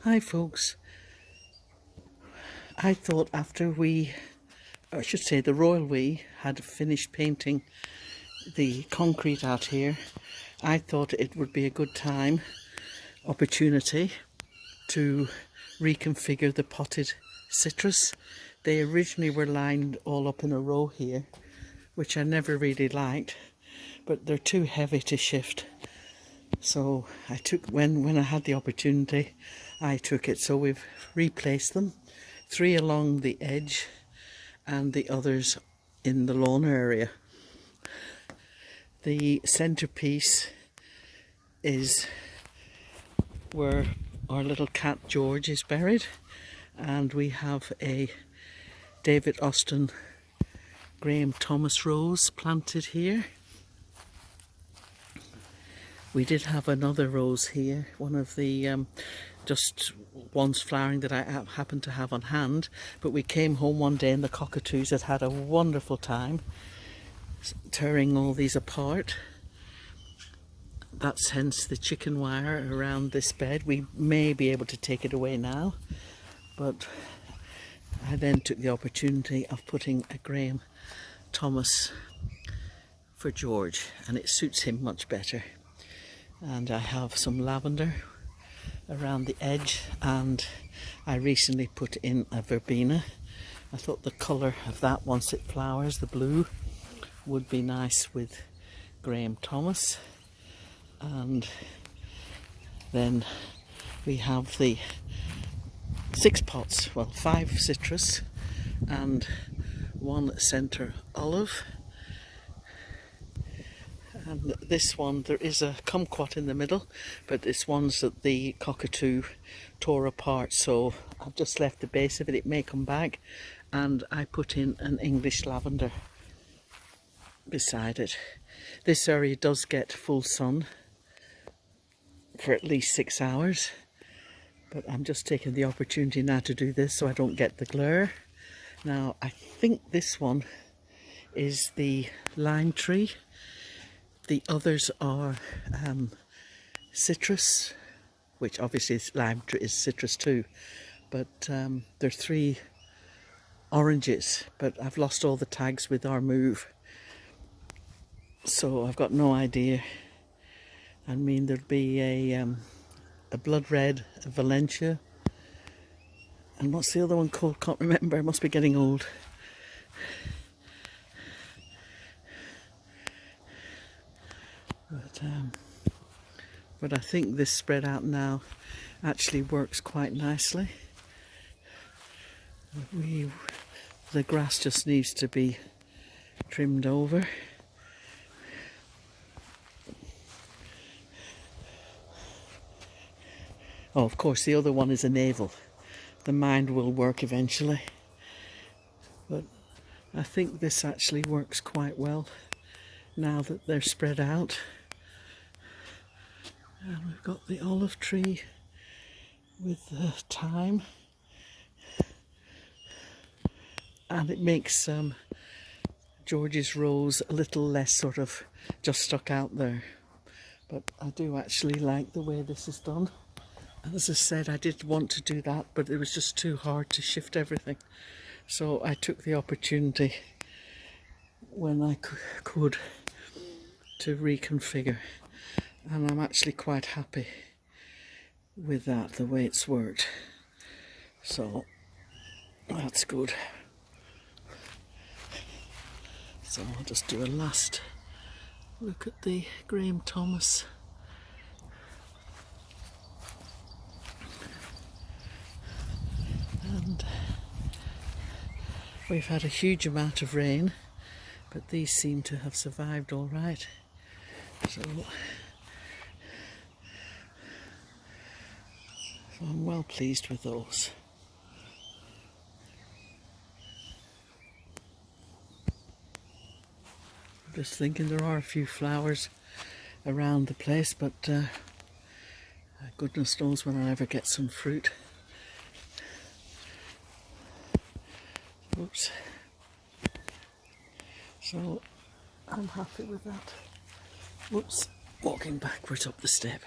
Hi folks, I thought after the royal we had finished painting the concrete out here, I thought it would be a good opportunity to reconfigure the potted citrus. They originally were lined all up in a row here, which I never really liked, but they're too heavy to shift. So I took, when I had the opportunity, I took it. So we've replaced them, 3 along the edge and the others in the lawn area. The centerpiece is where our little cat George is buried, and we have a David Austin Graham Thomas rose planted here. We did have another rose here, one of the just ones flowering that I happened to have on hand, but we came home one day and the cockatoos had a wonderful time tearing all these apart. That's hence the chicken wire around this bed. We may be able to take it away now, but I then took the opportunity of putting a Graham Thomas for George, and it suits him much better. And I have some lavender around the edge, and I recently put in a verbena. I thought the colour of that, once it flowers, the blue, would be nice with Graham Thomas. And then we have the 6 pots, well, 5 citrus and 1 centre olive. And this one, there is a kumquat in the middle, but it's ones that the cockatoo tore apart, so I've just left the base of it. It may come back, and I put in an English lavender beside it. This area does get full sun for at least 6 hours, but I'm just taking the opportunity now to do this so I don't get the glare. Now I think this one is the lime tree. The others are citrus, which obviously lime is citrus too, but there are 3 oranges, but I've lost all the tags with our move, so I've got no idea. I mean, there'd be a blood red, a Valencia, and what's the other one called? Can't remember, I must be getting old. But I think this spread out now actually works quite nicely. The grass just needs to be trimmed over. Oh, of course, the other one is a navel. The mind will work eventually. But I think this actually works quite well now that they're spread out. And we've got the olive tree with the thyme, and it makes George's rose a little less sort of just stuck out there. But I do actually like the way this is done. And as I said, I did want to do that, but it was just too hard to shift everything. So I took the opportunity when I could to reconfigure. And I'm actually quite happy with that, the way it's worked. So that's good. So I'll just do a last look at the Graham Thomas. And we've had a huge amount of rain, but these seem to have survived all right. So I'm well pleased with those. I'm just thinking there are a few flowers around the place, but goodness knows when I'll ever get some fruit. Oops. So I'm happy with that. Whoops, walking backwards up the step.